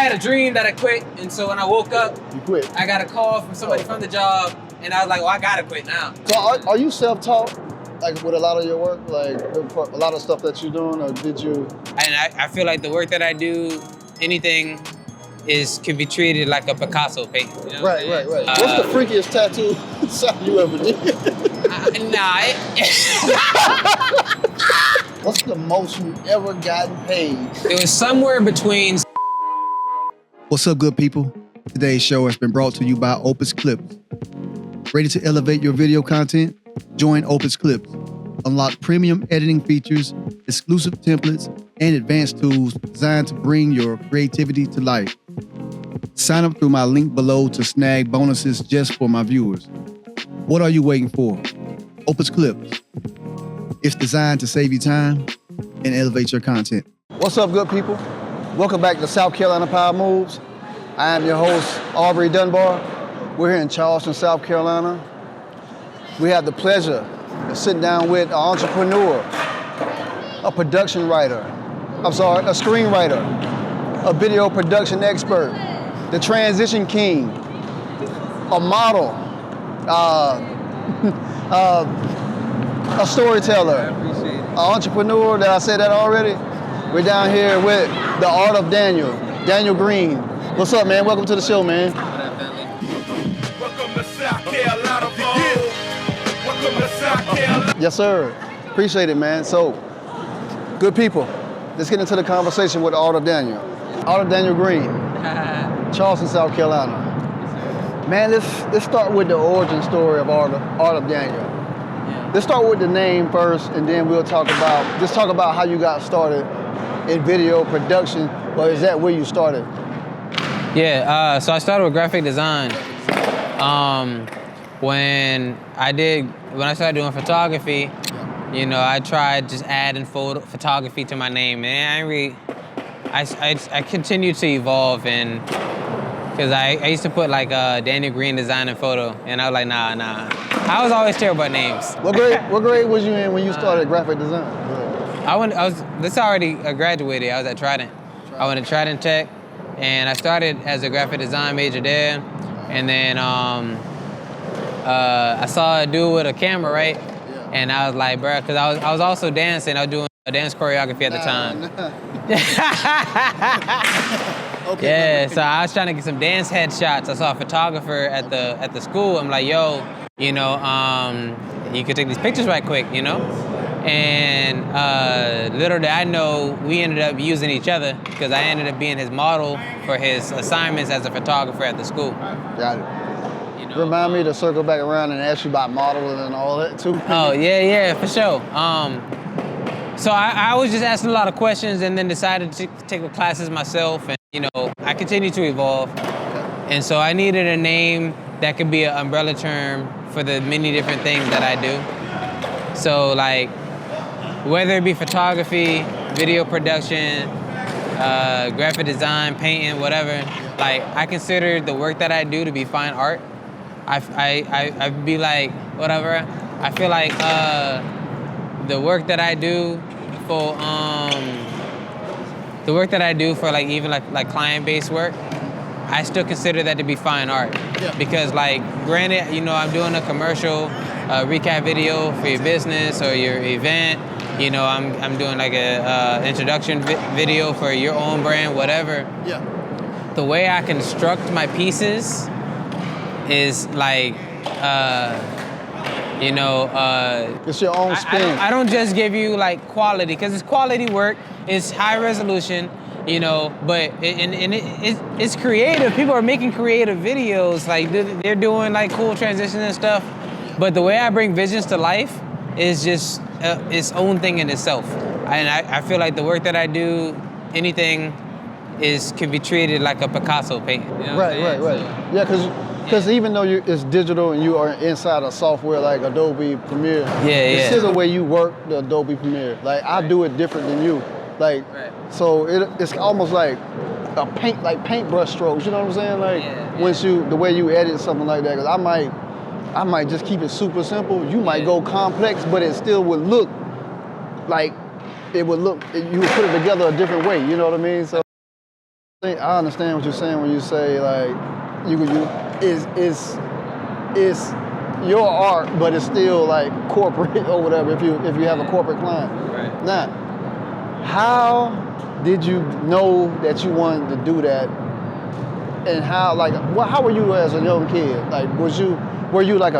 had a dream that I quit, and so when I woke up, you quit. I got a call from somebody from the job, and I was like, well, I gotta quit now. So are you self-taught, like with a lot of your work, like a lot of stuff that you're doing, or did you? And I feel like the work that I do, anything can be treated like a Picasso painting. You know Right. What's the freakiest tattoo you ever did? What's the most you ever gotten paid? It was somewhere between. What's up, good people? Today's show has been brought to you by Opus Clips. Ready to elevate your video content? Join Opus Clips. Unlock premium editing features, exclusive templates, and advanced tools designed to bring your creativity to life. Sign up through my link below to snag bonuses just for my viewers. What are you waiting for? Opus Clips. It's designed to save you time and elevate your content. What's up, good people? Welcome back to South Carolina Power Moves. I am your host, Aubrey Dunbar. We're here in Charleston, South Carolina. We have the pleasure of sitting down with an entrepreneur, a production writer, a screenwriter, a video production expert, the transition king, a model, a storyteller, an entrepreneur. Did I say that already? We're down here with the art of Daniel Green. What's up, man? Welcome to the show, man. What up, family? Welcome to South Carolina, Welcome to South Carolina. Yes, sir. Appreciate it, man. So, good people, let's get into the conversation with the art of Daniel. Art of Daniel Green, Charleston, South Carolina. Man, let's start with the origin story of art of Daniel. Yeah. Let's start with the name first, and then we'll talk about how you got started in video production, or is that where you started? Yeah, so I started with graphic design. When I started doing photography, you know, I tried just adding photography to my name, and I continued to evolve, and because I used to put like Daniel Green Design and Photo, and I was like, nah. I was always terrible at names. What grade was you in when you started graphic design? This already graduated. I was at Trident. I went to Trident Tech, and I started as a graphic design major there, and then I saw a dude with a camera, right? Yeah. And I was like, bruh, because I was also dancing. I was doing a dance choreography at the time. Okay. Yeah, so I was trying to get some dance headshots. I saw a photographer at the school. I'm like, yo, you know, you could take these pictures right quick, you know? And little did I know, we ended up using each other because I ended up being his model for his assignments as a photographer at the school. Got it. You know, Remind me to circle back around and ask you about modeling and all that too. Oh, yeah, for sure. So I was just asking a lot of questions and then decided to take the classes myself, and you know, I continued to evolve. And so I needed a name that could be an umbrella term for the many different things that I do. So like, whether it be photography, video production, graphic design, painting, whatever, like I consider the work that I do to be fine art. I be like, whatever, I feel like the work that I do for like even like client-based work, I still consider that to be fine art. Yeah. Because like, granted, you know, I'm doing a commercial recap video for your business or your event. You know, I'm doing like a introduction video for your own brand, whatever. Yeah. The way I construct my pieces is like, you know, It's your own spin. I don't just give you like quality, because it's quality work, it's high resolution, you know, but it's creative. People are making creative videos, like they're doing like cool transitions and stuff. But the way I bring visions to life is just its own thing in itself. And I feel like the work that I do, anything can be treated like a Picasso painting. You know what I'm saying? Right. Yeah, because even though it's digital and you are inside a software like Adobe Premiere, it's still the way you work the Adobe Premiere. Like I do it different than you. Like, so it's almost like paintbrush strokes. You know what I'm saying? Like the way you edit something like that. Because I might just keep it super simple. You might go complex, but it still would look like you would put it together a different way. You know what I mean? So. I understand what you're saying when you say like you is your art, but it's still like corporate or whatever. If you have a corporate client. Right. Now, how did you know that you wanted to do that? And how were you as a young kid? Like were you like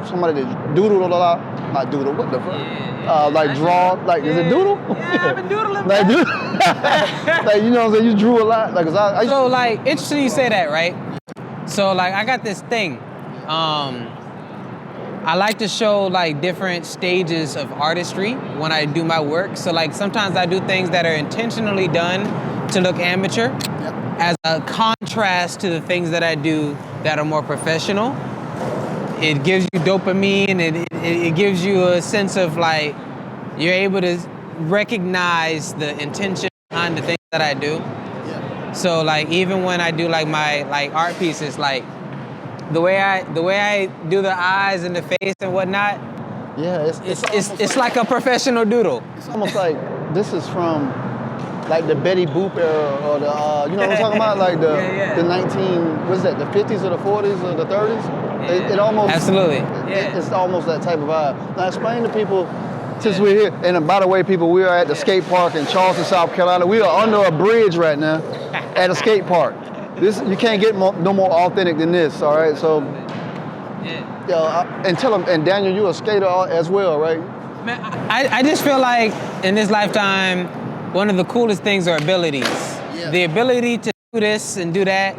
somebody that doodled a lot? Not doodle. What the fuck? Like draw. Like is it doodle? Yeah, I've been doodling. Like doodle. Like you know what I'm saying? You drew a lot. Like So like interesting you say that, right? So like I got this thing. I like to show like different stages of artistry when I do my work. So like sometimes I do things that are intentionally done to look amateur as a contrast to the things that I do that are more professional. It gives you dopamine, it gives you a sense of like, you're able to recognize the intention behind the things that I do. Yeah. So like even when I do like my like art pieces, like the way I do the eyes and the face and whatnot, yeah, it's like a professional doodle. It's almost like this is from like the Betty Boop era or the you know what I'm talking about, like the 50s or the 40s or the 30s. Yeah. It almost absolutely. It's almost that type of vibe. Now explain to people, since we're here, and by the way, people, we are at the skate park in Charleston, South Carolina. We are under a bridge right now at a skate park. This you can't get no more authentic than this. All right, so and tell them. And Daniel, you're a skater as well, right? Man, I just feel like in this lifetime, one of the coolest things are abilities. Yeah. The ability to do this and do that.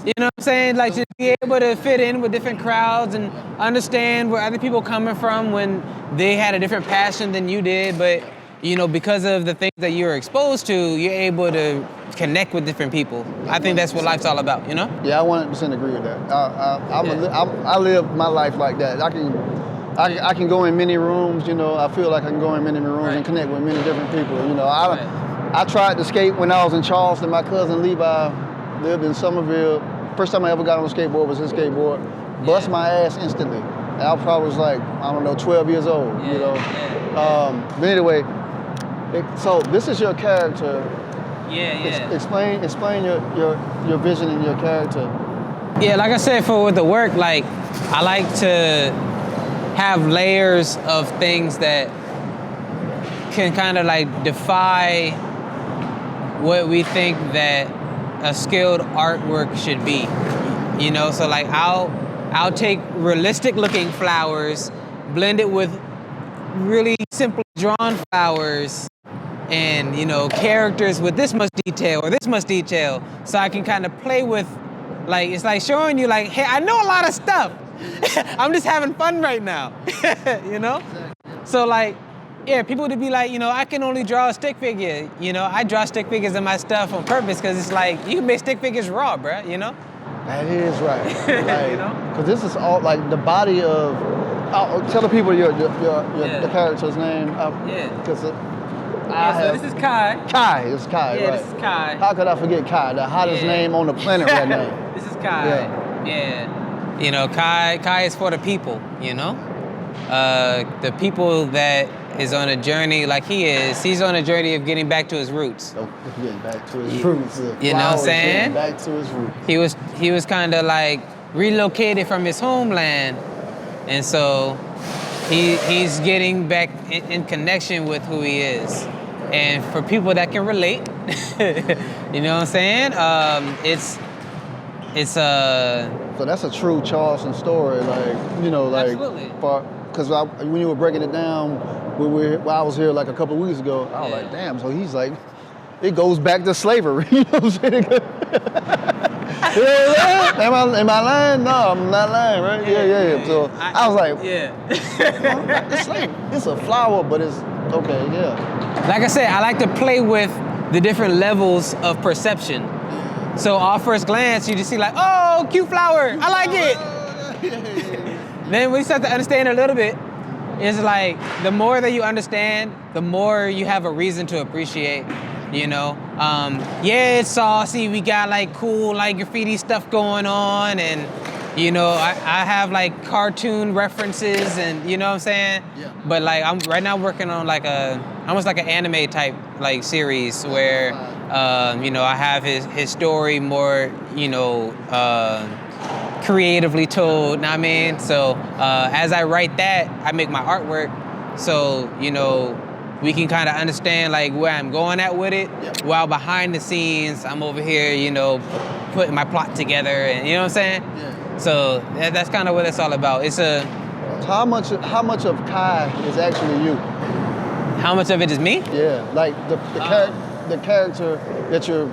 You know what I'm saying? Like to be able to fit in with different crowds and understand where other people are coming from when they had a different passion than you did, but you know, because of the things that you're exposed to, you're able to connect with different people. I think that's what life's all about, you know? Yeah, I 100% agree with that. I live my life like that. I can go in many rooms, you know. I feel like I can go in many rooms and connect with many different people. You know, I tried to skate when I was in Charleston. My cousin Levi lived in Somerville. First time I ever got on a skateboard was his skateboard. Bust my ass instantly. And I probably was like, I don't know, 12 years old, you know. But anyway, so this is your character. Explain your vision and your character. Yeah, like I said, with the work, like I like to have layers of things that can kind of like defy what we think that a skilled artwork should be. You know, so like I'll take realistic looking flowers, blend it with really simply drawn flowers, and you know, characters with this much detail or this much detail, so I can kind of play with, like, it's like showing you like, hey, I know a lot of stuff. I'm just having fun right now. You know? So like, yeah, people would be like, you know, I can only draw a stick figure. You know, I draw stick figures in my stuff on purpose because it's like, you can make stick figures raw, bruh, you know? That is right. Like, you know? Because this is all like the body of, tell the people the character's name. Because so this is Kai. Kai, it's Kai, yeah, right. This is Kai. How could I forget Kai, the hottest name on the planet right now? This is Kai. Yeah. You know, Kai is for the people, you know? The people that is on a journey like he is. He's on a journey of getting back to his roots. Getting back to his roots. You know what I'm saying? Back to his roots. He was kind of like relocated from his homeland, and so he's getting back in connection with who he is. And for people that can relate, you know what I'm saying? So that's a true Charleston story, like, you know, like. Absolutely. Because when you were breaking it down, when I was here like a couple of weeks ago, I was like, damn. So he's like, it goes back to slavery. You know what I'm saying? Am I lying? No, I'm not lying, right? Yeah. So I was like, it's slavery. It's a flower, but it's okay. Yeah. Like I said, I like to play with the different levels of perception. So off first glance, you just see like, oh, cute flower, I like it. Then when you start to understand a little bit, it's like the more that you understand, the more you have a reason to appreciate, you know? It's saucy, we got like cool like graffiti stuff going on, and you know, I have like cartoon references, and you know what I'm saying? Yeah. But like I'm right now working on like almost like an anime type like series where You know, I have his story more, you know, creatively told, know what I mean? So as I write that, I make my artwork. So, you know, we can kind of understand like where I'm going at with it, while behind the scenes, I'm over here, you know, putting my plot together, and you know what I'm saying? Yeah. So that's kind of what it's all about. It's a... How much of Kai is actually you? How much of it is me? Yeah, like the character that you're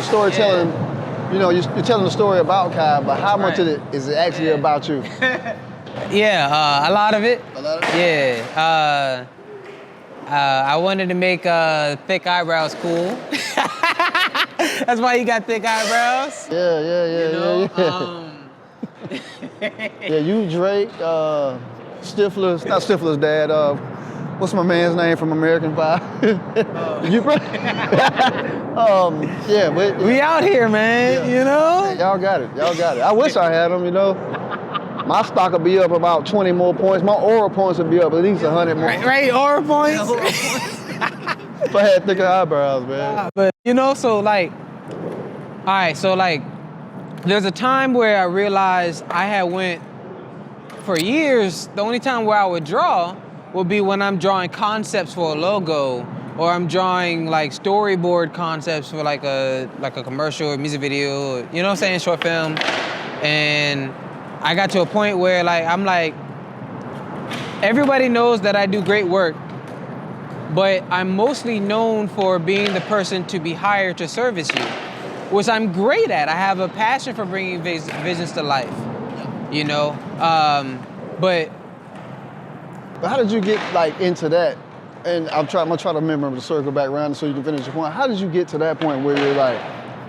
storytelling. Yeah. You know, you're telling the story about Kai, but how much of it is actually about you? Yeah, a lot of it. A lot of it? Yeah. I wanted to make thick eyebrows cool. That's why you got thick eyebrows. Yeah. You know? Yeah, you, Drake, Stifler's, not Stifler's dad, what's my man's name from American Pie? You, yeah, but We out here, man, you know? hey, y'all got it. I wish I had them, you know. My stock will be up about 20 more points. My oral points will be up at least 100 more. Right, aura points. If I had thicker eyebrows, man. But, you know, so like, all right, so like, there's a time where I realized I had went, for years, the only time where I would draw would be when I'm drawing concepts for a logo, or I'm drawing like storyboard concepts for like a commercial or music video, you know what I'm saying, short film. And I got to a point where like, I'm like, everybody knows that I do great work, but I'm mostly known for being the person to be hired to service you, which I'm great at. I have a passion for bringing visions to life, you know? But how did you get like into that? And I'm gonna try to remember to circle back around so you can finish your point. How did you get to that point where you're like,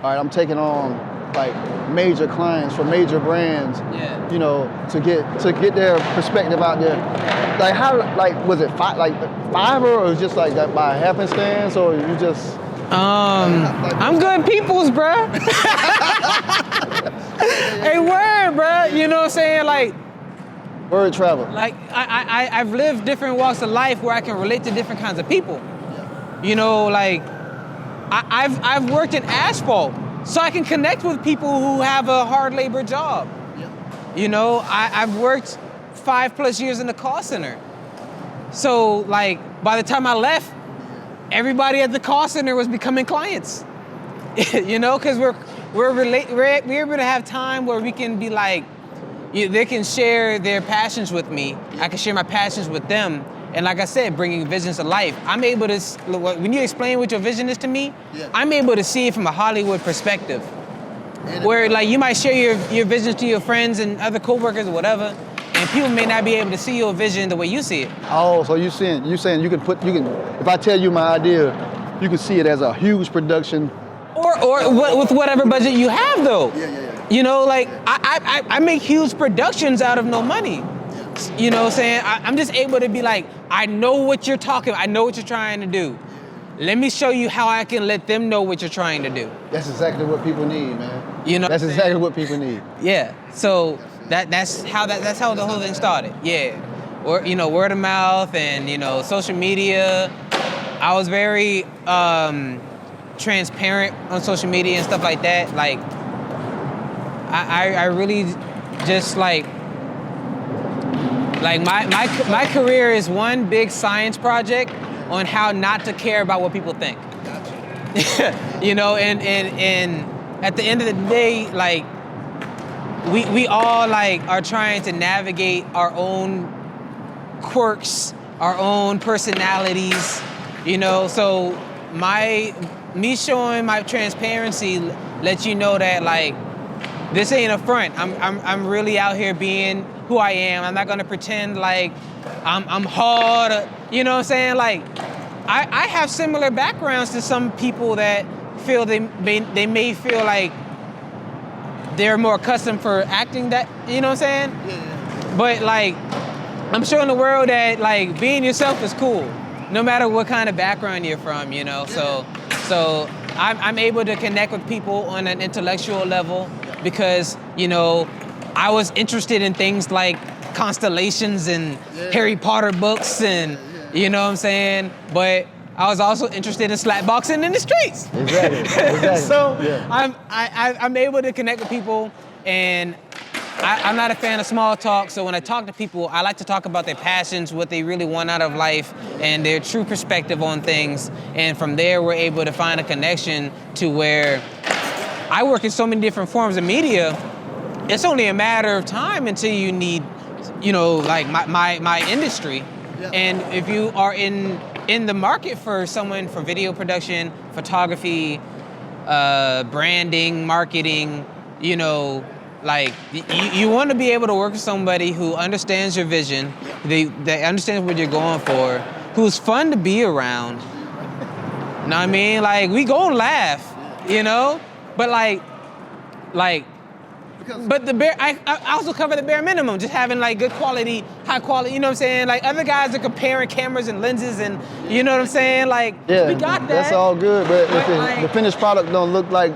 all right, I'm taking on like major clients for major brands, you know, to get their perspective out there? Like how, like was it Fiverr, or was it just like that by happenstance, or you just? I'm good peoples, bruh. Hey, word, bruh. You know what I'm saying? Like, word travel. Like I've lived different walks of life where I can relate to different kinds of people. You know, like I've worked in asphalt, so I can connect with people who have a hard labor job. You know, I've worked 5+ years in the call center. So like by the time I left, everybody at the call center was becoming clients. You know, because we're able to have time where we can be like, they can share their passions with me. I can share my passions with them. And like I said, bringing visions to life. I'm able to, when you explain what your vision is to me, I'm able to see it from a Hollywood perspective. Where like you might share your visions to your friends and other coworkers or whatever, and people may not be able to see your vision the way you see it. Oh, so you saying you can if I tell you my idea, you can see it as a huge production. Or with whatever budget you have though. You know, like I make huge productions out of no money. You know what I'm saying? I'm just able to be like, I know what you're talking about. I know what you're trying to do. Let me show you how I can let them know what you're trying to do. That's exactly what people need, man. You know, that's exactly what people need. Yeah. So that's how the whole thing started. Yeah. Or you know, word of mouth and you know, social media. I was very transparent on social media and stuff like that. Like I really just like my career is one big science project on how not to care about what people think. Gotcha. You know, and at the end of the day, like we all like are trying to navigate our own quirks, our own personalities, you know. So me showing my transparency lets you know that like this ain't a front. I'm really out here being who I am. I'm not gonna pretend like I'm hard. You know what I'm saying? Like I have similar backgrounds to some people that feel they may feel like they're more accustomed for acting that. You know what I'm saying? Yeah. But like I'm showing the world that like being yourself is cool, no matter what kind of background you're from. You know, so I'm able to connect with people on an intellectual level because, you know, I was interested in things like constellations and Harry Potter books and, you know what I'm saying? But I was also interested in slapboxing in the streets. Exactly. So Yeah. I'm able to connect with people, and I'm not a fan of small talk. So when I talk to people, I like to talk about their passions, what they really want out of life, and their true perspective on things. And from there, we're able to find a connection to where I work in so many different forms of media. It's only a matter of time until you need, like my industry. Yeah. And if you are in the market for someone for video production, photography, branding, marketing, like you want to be able to work with somebody who understands your vision, they understand what you're going for, who's fun to be around. You know what I mean? Like, we go and laugh, but but I also cover the bare minimum, just having like good quality, high quality, you know what I'm saying? Like, other guys are comparing cameras and lenses and, you know what I'm saying? Like, Yeah, we got that. that's all good, but if like, the finished product don't look like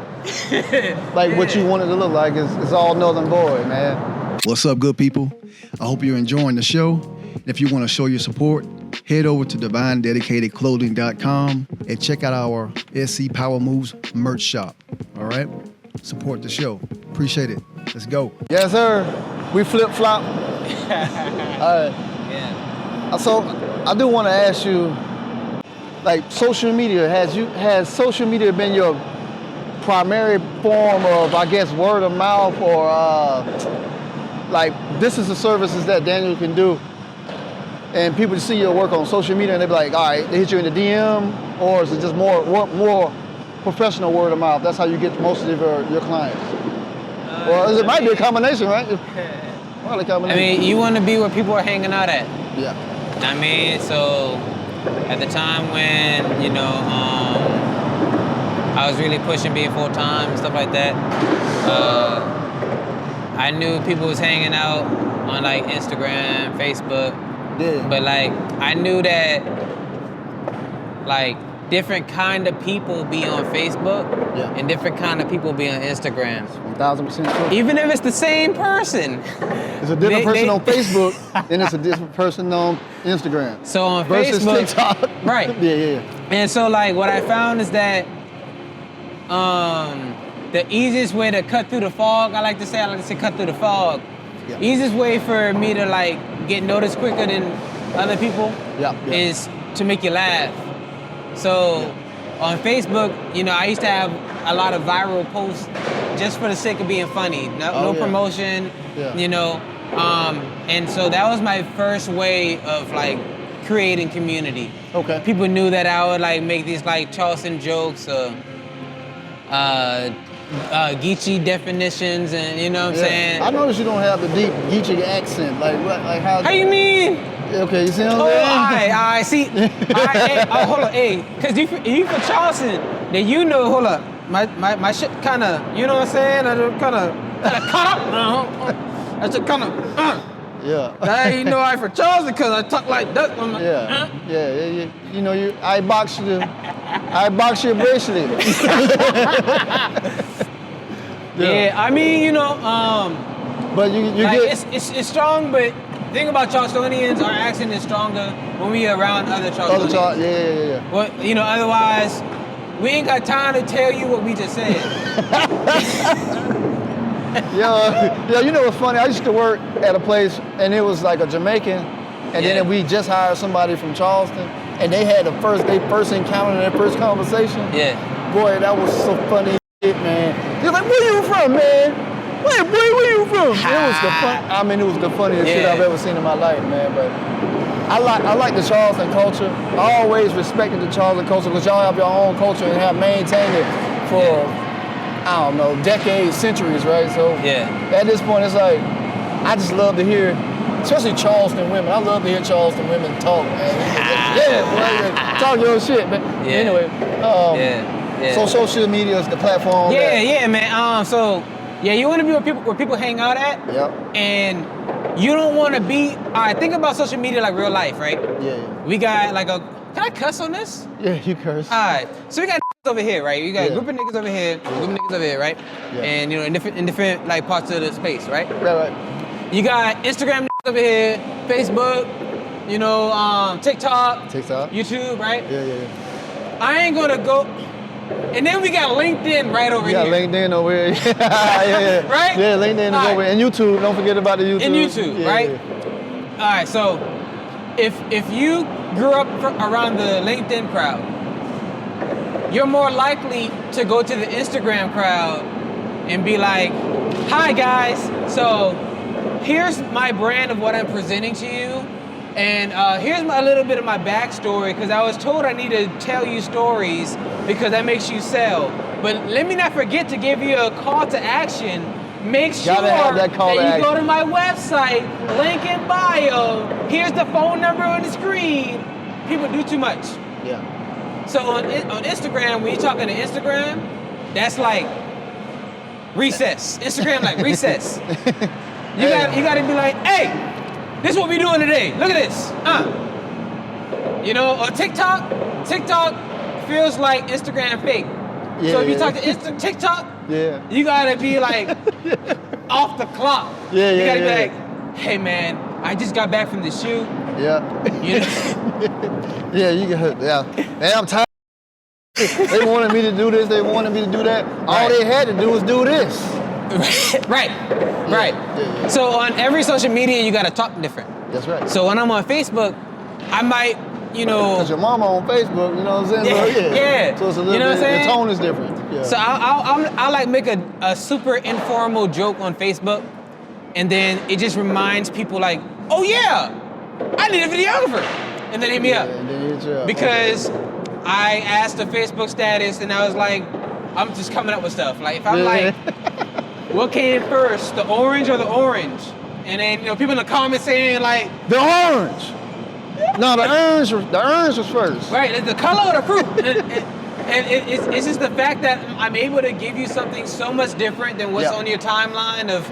what you want it to look like, it's all null and void, man. What's up, good people? I hope you're enjoying the show. And if you want to show your support, head over to divinededicatedclothing.com and check out our SC Power Moves merch shop. All right? Support the show. Appreciate it. Let's go. Yes, sir. We flip-flop. All right. Yeah. So I do want to ask you, like, social media, has social media been your primary form of, I guess, word of mouth, or like, this is the services that Daniel can do, and people see your work on social media and they be like, all right, they hit you in the DM, or is it just more professional word of mouth? That's how you get most of your clients. Well, it might be a combination, right? Probably a combination. I mean, you want to be where people are hanging out at. Yeah. I mean, so at the time when, I was really pushing being full-time and stuff like that, I knew people was hanging out on like Instagram, Facebook, Yeah. but like, I knew that like different kind of people be on Facebook, Yeah. and different kind of people be on Instagram. 1,000% true. Even if it's the same person. It's a different person on Facebook, and it's a different person on Instagram. So on versus Facebook, TikTok. right? Yeah. And so like what I found is that the easiest way to cut through the fog, I like to say cut through the fog. Yeah. Easiest way for me to like get noticed quicker than other people Yeah. is to make you laugh. So on Facebook, I used to have a lot of viral posts just for the sake of being funny. No yeah. promotion, Yeah. and so that was my first way of like creating community. Okay. People knew that I would like make these like Charleston jokes, Geechee definitions, and you know what I'm saying? I noticed you don't have the deep Geechee accent. Like how? How you mean? Okay, you see what I'm Oh, saying? I see. Hold on, cause you from Charleston, then hold up. My shit kind of, you know what I'm saying? I just kind of cut up. I just kind of. Yeah. I I from Charleston cause I talk like that. Yeah. I box you bracelet. Yeah, I mean, But you like, get. it's strong, but the thing about Charlestonians, our accent is stronger when we around other Charlestonians. Yeah. Well, otherwise, we ain't got time to tell you what we just said. Yeah, you know what's funny? I used to work at a place, and it was like a Jamaican, and then we just hired somebody from Charleston, and they had their first encounter, their first conversation. Yeah. Boy, that was so funny, man. They're like, "Where you from, man? Where you from?" It was the funniest shit I've ever seen in my life, man. But I like the Charleston culture. I always respected the Charleston culture because y'all have your own culture and have maintained it for, I don't know, decades, centuries, right? So at this point, it's like, I just love to hear, especially Charleston women. I love to hear Charleston women talk, man. Talk your shit. But anyway, so social media is the platform. Yeah, man. You want to be where people hang out at. Yep. And you don't want to be. All right, think about social media like real life, right? Yeah. We got like can I cuss on this? Yeah, you curse. All right, so we got over here, right? We got a group of niggas over here, a group of niggas over here, right? Yeah. And in different like parts of the space, right? Right. You got Instagram niggas over here, Facebook, TikTok, TikTok. YouTube, right? Yeah. I ain't gonna go. And then we got LinkedIn right over You got here. LinkedIn over here. yeah. Right? Yeah, LinkedIn is over here. And YouTube, don't forget about the YouTube. And YouTube, right? All right, so if you grew up around the LinkedIn crowd, you're more likely to go to the Instagram crowd and be like, hi guys, so here's my brand of what I'm presenting to you, and here's a little bit of my backstory, because I was told I need to tell you stories because that makes you sell. But let me not forget to give you a call to action. Make sure that you go to my website, link in bio, here's the phone number on the screen. People do too much. Yeah. So on Instagram, when you're talking to Instagram, that's like recess. Instagram like recess. You gotta be like, hey, this is what we doing today. Look at this. You know, or TikTok feels like Instagram fake. Yeah, so if you talk to TikTok, you gotta be like off the clock. You gotta be like, hey man, I just got back from the shoot. Yeah. You know? Man, I'm tired. They wanted me to do this, they wanted me to do that. All they had to do was do this. Right. Yeah. So on every social media, you gotta talk different. That's right. So when I'm on Facebook, I might, you know. Cause your mama on Facebook, you know what I'm saying? Yeah. So it's a little You know bit, what I'm saying? the tone is different. Yeah. So I'll like make a super informal joke on Facebook, and then it just reminds people like, oh yeah, I need a videographer, and then hit me up. And then hit you up. Because I asked the Facebook status, and I was like, I'm just coming up with stuff. Like if I'm like, what came first, the orange or the orange? And then, you know, people in the comments saying like, the orange. No, the orange was first. Right, it's the color of the fruit. and it's just the fact that I'm able to give you something so much different than what's on your timeline of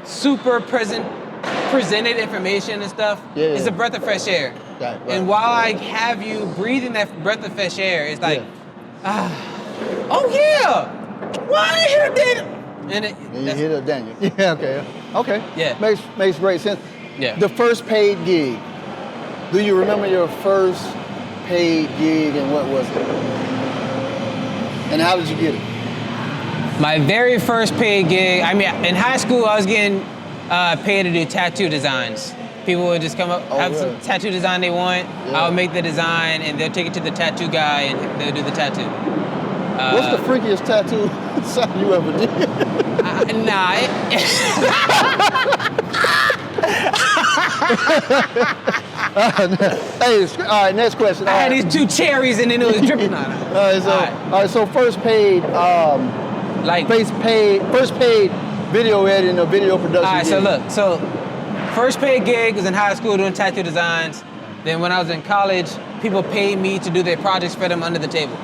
super presented information and stuff. It's a breath of fresh air. Right. And while I have you breathing that breath of fresh air, it's like, oh yeah, why I hear that? And you hit up Daniel. Yeah, okay. Yeah. Makes great sense. Yeah. The first paid gig. Do you remember your first paid gig and what was it? And how did you get it? My very first paid gig, I mean, in high school, I was getting paid to do tattoo designs. People would just come up, have some tattoo design they want. I would make the design, and they'll take it to the tattoo guy, and they'll do the tattoo. What's the freakiest tattoo you ever did? Hey, all right, next question. I had these two cherries, and then it was dripping on it. All right, so first paid, first paid video editing or video production. All right, so look, first paid gig was in high school doing tattoo designs. Then when I was in college, people paid me to do their projects for them under the table.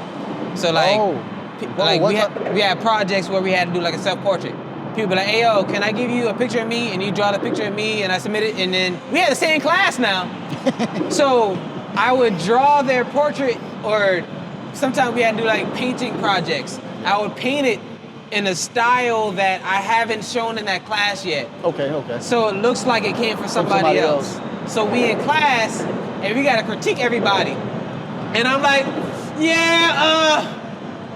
So we had projects where we had to do like a self-portrait. People be like, hey yo, can I give you a picture of me? And you draw the picture of me, and I submit it, and then we had to stay in class now. So I would draw their portrait, or sometimes we had to do like painting projects. I would paint it in a style that I haven't shown in that class yet. Okay. So it looks like it came from somebody else. So we in class, and we gotta critique everybody. And I'm like,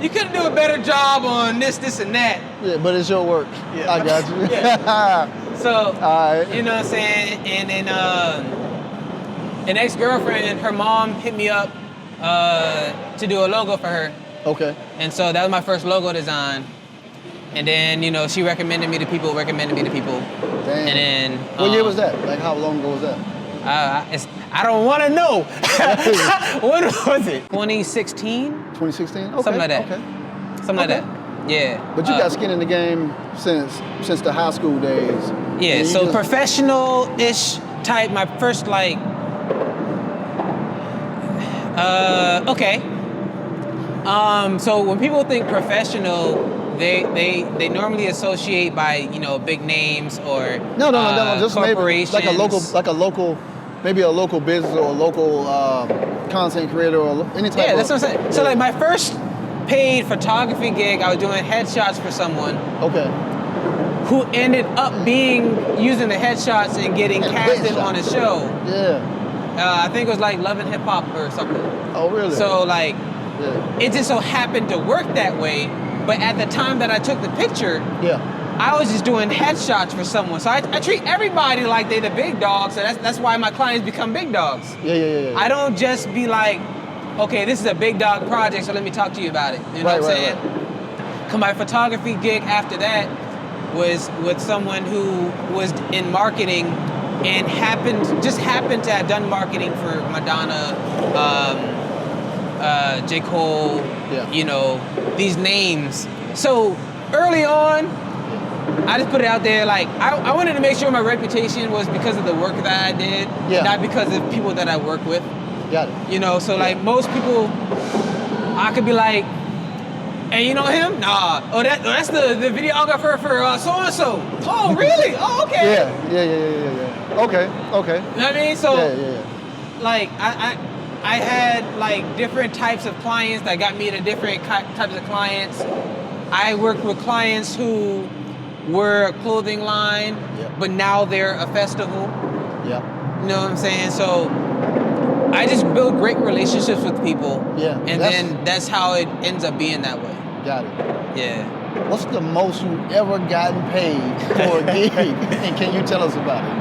you couldn't do a better job on this, and that. Yeah, but it's your work. Yeah. I got you. So, you know what I'm saying? And then an ex-girlfriend, her mom hit me up to do a logo for her. Okay. And so that was my first logo design. And then, you know, she recommended me to people. Damn. And then... what year was that? Like, how long ago was that? I don't want to know. When was it? 2016? 2016? Okay. Something like that. Okay. Something like that. Yeah. But you got skin in the game since the high school days. Yeah, so professional-ish type, my first okay. So when people think professional, they normally associate by, you know, big names or no, just corporations. Maybe maybe a local business or a local content creator or any type of... Yeah, that's what I'm saying. So like my first paid photography gig, I was doing headshots for someone. Okay. Who ended up using the headshots and getting casted on a show. Yeah. I think it was like Love and Hip Hop or something. Oh, really? So like, Yeah. It just so happened to work that way. But at the time that I took the picture, Yeah. I was just doing headshots for someone. So I treat everybody like they're the big dogs. So that's why my clients become big dogs. Yeah. I don't just be like, okay, this is a big dog project, so let me talk to you about it. You know what I'm saying? Right. My photography gig after that was with someone who was in marketing and happened to have done marketing for Madonna, J. Cole, you know, these names. So early on, I just put it out there, like, I wanted to make sure my reputation was because of the work that I did, not because of people that I work with. Got it. You know, so like most people, I could be like, hey, you know him? Nah. Oh, that's the videographer for so-and-so. Oh, really? Oh, okay. Yeah. Okay. You know what I mean? So, like, I had, like, different types of clients that got me to different types of clients. I worked with clients who were a clothing line, but now they're a festival. Yeah. You know what I'm saying? So I just build great relationships with people. Yeah. And then that's how it ends up being that way. Got it. Yeah. What's the most you've ever gotten paid for a gig? And can you tell us about it?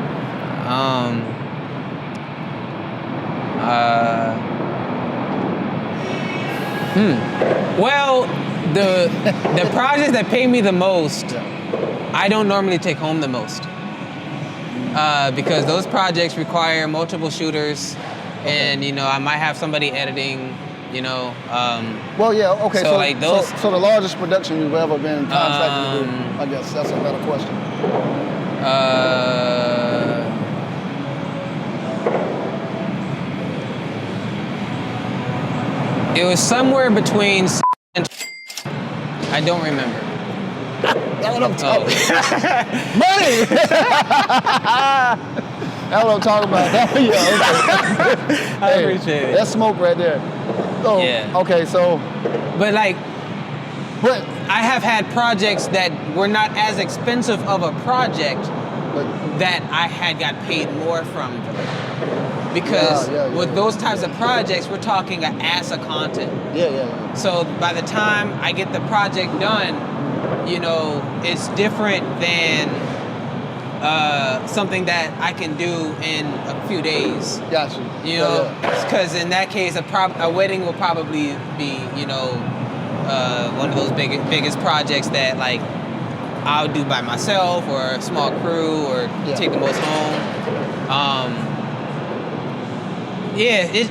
Well, the projects that pay me the most, I don't normally take home the most. Because those projects require multiple shooters, and you know, I might have somebody editing, you know. Well, yeah, okay. So like those. So the largest production you've ever been contracted to do, I guess that's a better question. It was somewhere between and I don't remember. That's what I'm talking about. Money! That's what I'm talking about. Yeah, I appreciate it. That's smoke right there. So, okay, so. But like, but I have had projects that were not as expensive of a project that I had got paid more from. Because with those types of projects, we're talking an ass of content. Yeah. So by the time I get the project done, you know, it's different than something that I can do in a few days. Gotcha. You know, because in that case, a wedding will probably be, you know, one of those biggest projects that like I'll do by myself or a small crew or take the most home. Yeah, it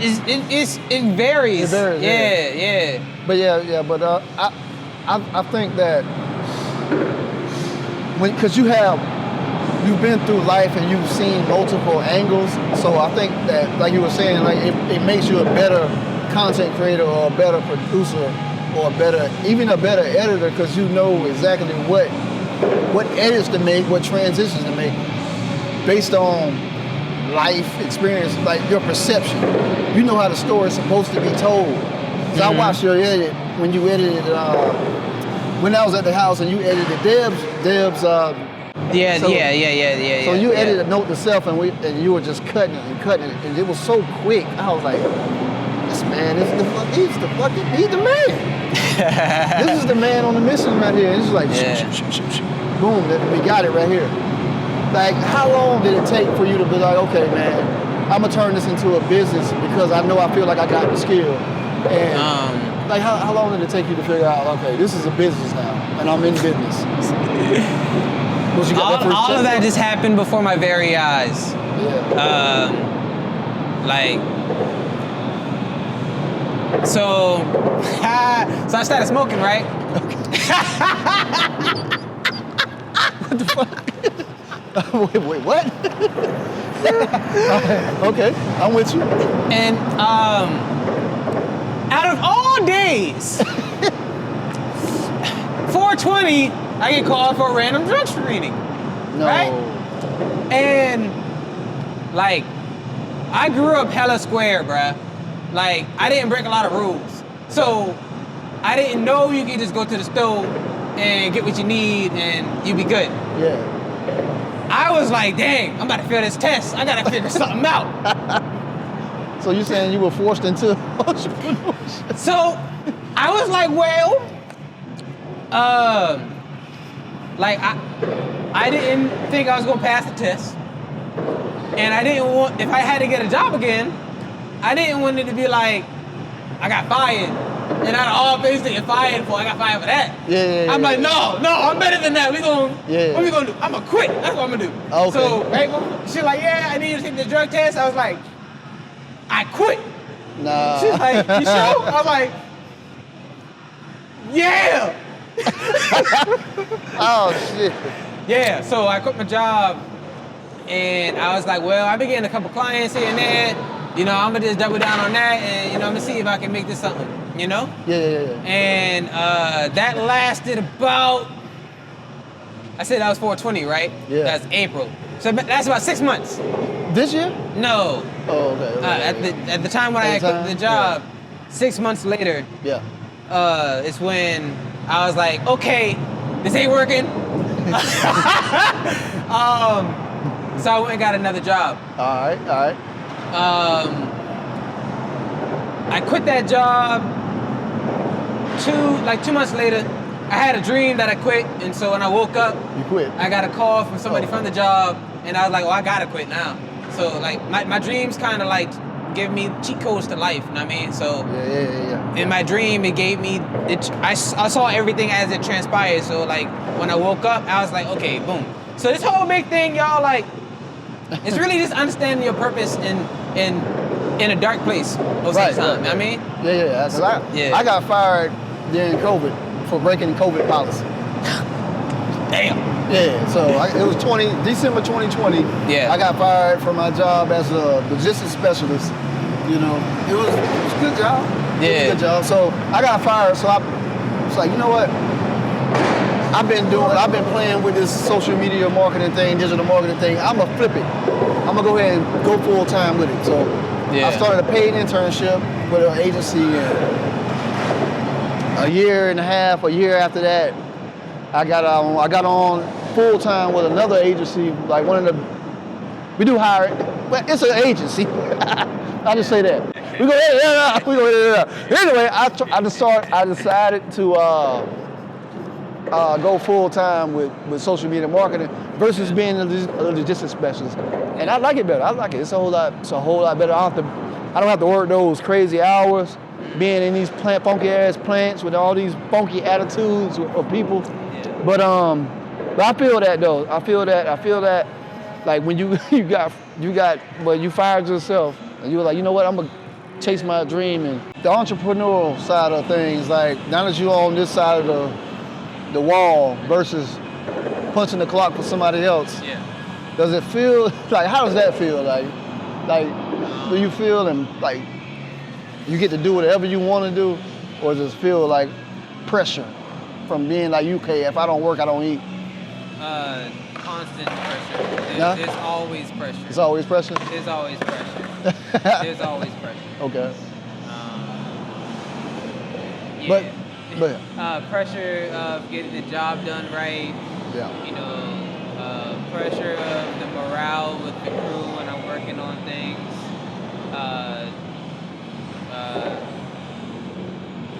varies. It varies. Yeah. But but I think that because you've been through life and you've seen multiple angles, so I think that, like you were saying, like it makes you a better content creator or a better producer or even a better editor, because you know exactly what edits to make, what transitions to make based on life experience, like your perception. You know how the story is supposed to be told. So I watched your edit when you edited, when I was at the house and you edited Deb's. So you edited Note to Self and you were just cutting it, and it was so quick. I was like, this man is he's the man. This is the man on the mission right here. It's just like, boom, we got it right here. Like, how long did it take for you to be like, okay, man, I'm gonna turn this into a business because I feel like I got the skill? And like, how long did it take you to figure out, okay, this is a business now, and I'm in business? All of that just happened before my very eyes. Yeah. So I started smoking, right? What the fuck? Wait, what? Okay, I'm with you. And out of all days, 420, I get called for a random drug screening. No. Right? And like, I grew up hella square, bruh. Like, I didn't break a lot of rules. So I didn't know you could just go to the store and get what you need and you be good. Yeah. I was like, dang, I'm about to fail this test. I gotta figure something out. So you saying you were forced into entrepreneurship? So I was like, well, like I didn't think I was gonna pass the test, and I didn't want, if I had to get a job again, I didn't want it to be like I got fired, and out of all things to get fired for, I got fired for that. Yeah. I'm like, no, I'm better than that. Yeah. What we gonna do? I'm gonna quit. That's what I'm gonna do. Okay. So right, she's like, yeah, I need you to take the drug test. I was like, I quit. Nah. She's like, you sure? I was like, yeah. Oh shit. Yeah, so I quit my job, and I was like, well, I've been getting a couple clients here and there. You know, I'm gonna just double down on that, and you know, I'm gonna see if I can make this something. You know? Yeah. And that lasted about, I said that was 420, right? Yeah. That's April. So that's about 6 months. This year? No. Oh, okay. At the time when I quit the job, 6 months later, Yeah. it's when I was like, okay, this ain't working. So I went and got another job. All right. I quit that job 2 months later. I had a dream that I quit, and so when I woke up, You quit. I got a call from somebody from the job, and I was like, oh, I gotta quit now. So like my dreams kind of like give me cheat codes to life, you know what I mean? So Yeah. in my dream, it gave me, I saw everything as it transpired. So like when I woke up, I was like, okay, boom. So this whole big thing, y'all, like, it's really just understanding your purpose in a dark place most of the time. Right. I mean, Yeah. 'Cause I got fired during COVID for breaking COVID policy. damn. Yeah, so it was December 2020. Yeah. I got fired from my job as a logistics specialist. You know, it was a good job. It was a good job. So I got fired. So I was like, you know what? I've been playing with this social media marketing thing, digital marketing thing. I'm gonna flip it. I'm gonna go ahead and go full time with it. So I started a paid internship with an agency, and a year after that, I got on full time with another agency, like we do hiring, but it's an agency. I just say that. We go ahead. Anyway, I decided to go full time with social media marketing versus being a logistics specialist, and I like it better. I like it. It's a whole lot better. I don't have to work those crazy hours, being in these funky ass plants with all these funky attitudes of people. But I feel that though. I feel that like when you fired yourself and you were like, you know what, I'm gonna chase my dream. And the entrepreneurial side of things, like now that you're on this side of the wall versus punching the clock for somebody else. Yeah. Does it feel like, how does that feel? Like do you feel like you get to do whatever you want to do, or does it feel like pressure from being like, okay, if I don't work, I don't eat? Constant pressure. There's always pressure. It's always pressure? There's always pressure. There's always pressure. Okay. Yeah. But pressure of getting the job done right. Yeah. You know, pressure of the morale with the crew when I'm working on things.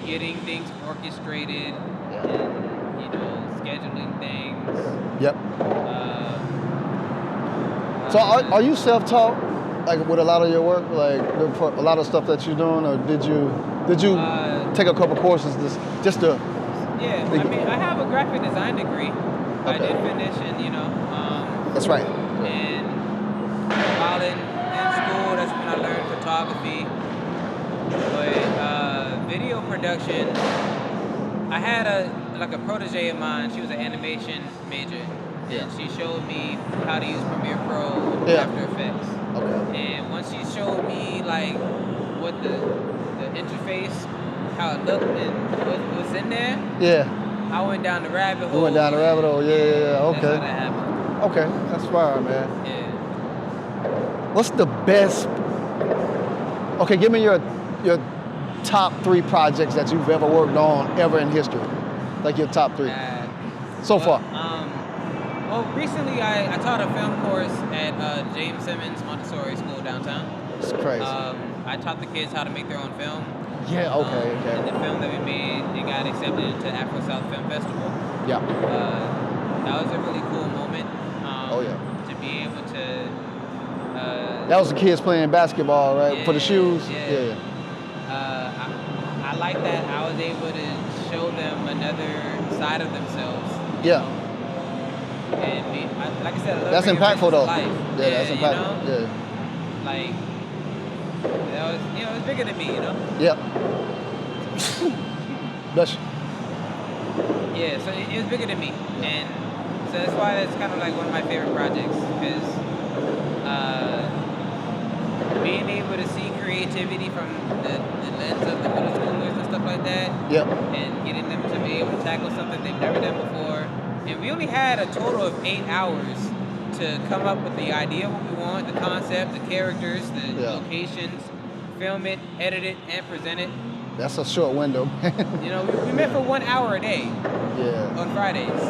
Getting things orchestrated and, you know, scheduling things. Yep. So are you self-taught, like with a lot of your work, like a lot of stuff that you're doing, or did you take a couple courses just to? Yeah, I mean, I have a graphic design degree. I did finish, and you know. That's right. And while in school, that's when I learned photography. But video production, I had a protege of mine. She was an animation major. Yeah. And she showed me how to use Premiere Pro with After Effects. Okay. And once she showed me like what the interface, how it looked, and what was in there, I went down the rabbit hole. You went down the rabbit hole, yeah. Okay. That's how that happened. Okay, that's fine, man. Yeah. What's the best? Okay, give me your top 3 projects that you've ever worked on ever in history, like your top 3 so far. Well, recently I taught a film course at James Simmons Montessori School downtown. It's crazy. I taught the kids how to make their own film. Yeah, okay, And okay. the film that we made, it got accepted into Afro South Film Festival. Yeah. That was a really cool moment. Oh, yeah. To be able to. That was the kids playing basketball, right? For the Yeah, shoes? yeah. I like that I was able to show them another side of themselves. Yeah. And like I said, I love That's bringing impactful, friends to though. life. Yeah, that's you impactful. know? Yeah. Like, that was, it's bigger than me, you know? Yep. Bless you. Yeah, so it was bigger than me. And so that's why that's kind of like one of my favorite projects, because being able to see creativity from the lens of the middle schoolers and stuff like that, Yep. and getting them to be able to tackle something they've never done before. And we only had a total of 8 hours to come up with the idea of what we want, the concept, the characters, the locations, film it, edit it, and present it. That's a short window. We met for 1 hour a day Yeah. on Fridays,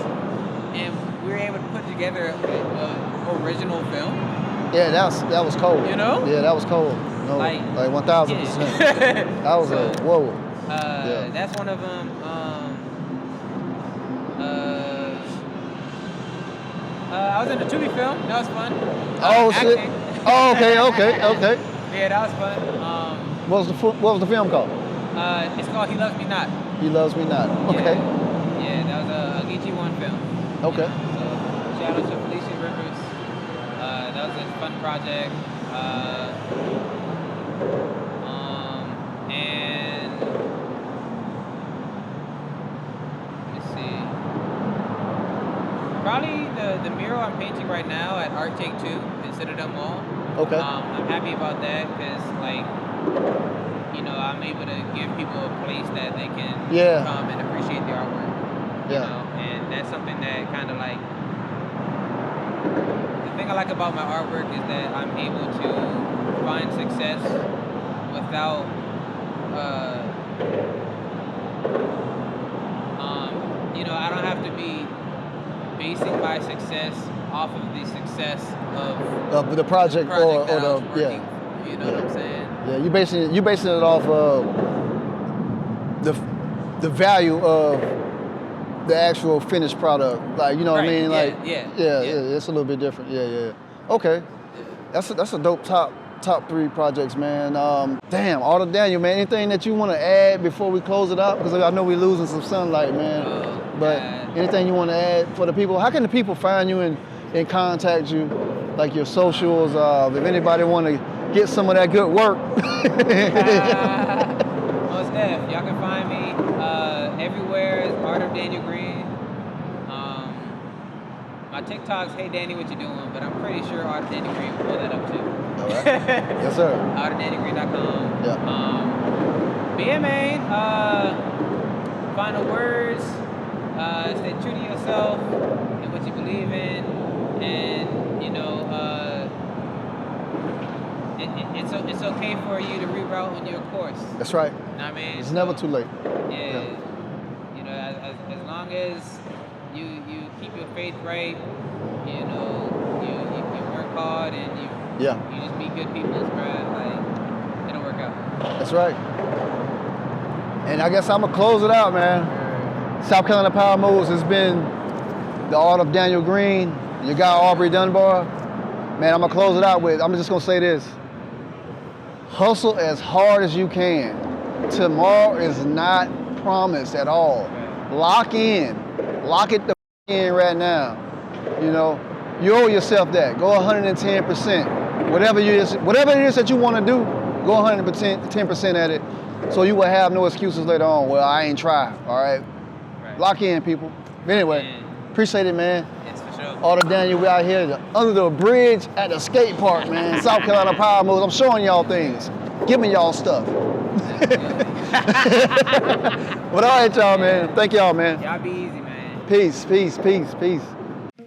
and we were able to put together an original film. Yeah, that was cold. You know? Yeah, that was cold. No, Like 1,000%. Yeah. That was whoa. That's one of them. I was in the Tubi film. That was fun. Oh shit. Acting. Oh, okay. Yeah, that was fun. What was the film called? It's called He Loves Me Not. He Loves Me Not. Okay. Yeah, that was a Geechee One film. Okay. So shout out to Felicia Rivers. That was a fun project. And let's see. Probably the mural I'm painting right now at Art Take 2 in Citadel Mall. Okay. I'm happy about that because, like, I'm able to give people a place that they can come and appreciate the artwork. And that's something that kind of like, the thing I like about my artwork is that I'm able to find success without, I don't have to be basing my success off of the success of the project that I was or working for, you know what I'm saying? Yeah, you basing it off of the value of the actual finished product. Like, you know what I mean? Like, it's a little bit different. Yeah. Okay. That's a dope top 3 projects, man. Damn, Arthur Daniel, man. Anything that you want to add before we close it out? Because I know we're losing some sunlight, man. But anything you want to add for the people? How can the people find you and contact you? Like your socials, if anybody want to get some of that good work. Well, Steph, y'all can find me everywhere as Art of Daniel Green. My TikTok's Hey Danny, what you doing? But I'm pretty sure Art of Daniel Green will pull that up too. All right. Yes, sir. ArtofDanielGreen.com. Yeah. BMA, final words. Stay true to yourself and what you believe in, and it's okay for you to reroute on your course. That's right. You know what I mean? It's never too late. Yeah. As long as you keep your faith right, you work hard and you just be good people, like, it'll work out. That's right. And I guess I'm gonna close it out, man. South Carolina Power Moves has been the Art of Daniel Green, your guy Aubrey Dunbar. Man, I'm gonna close it out with, I'm just gonna say this. Hustle as hard as you can. Tomorrow is not promised at all. Lock in. Lock it the in right now. You owe yourself that. Go 110%. Whatever it is that you want to do, go 110% at it, so you will have no excuses later on. Well, I ain't tried. All right. Lock in, people. But anyway, appreciate it, man. It's for sure. Arthur Daniel, we out here under the bridge at the skate park, man. South Carolina Power Moves. I'm showing y'all things, giving y'all stuff. But all right, y'all, man. Thank y'all, man. Y'all be easy, man. Peace.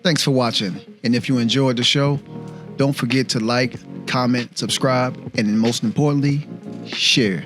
Thanks for watching. And if you enjoyed the show, don't forget to like, comment, subscribe, and most importantly, share.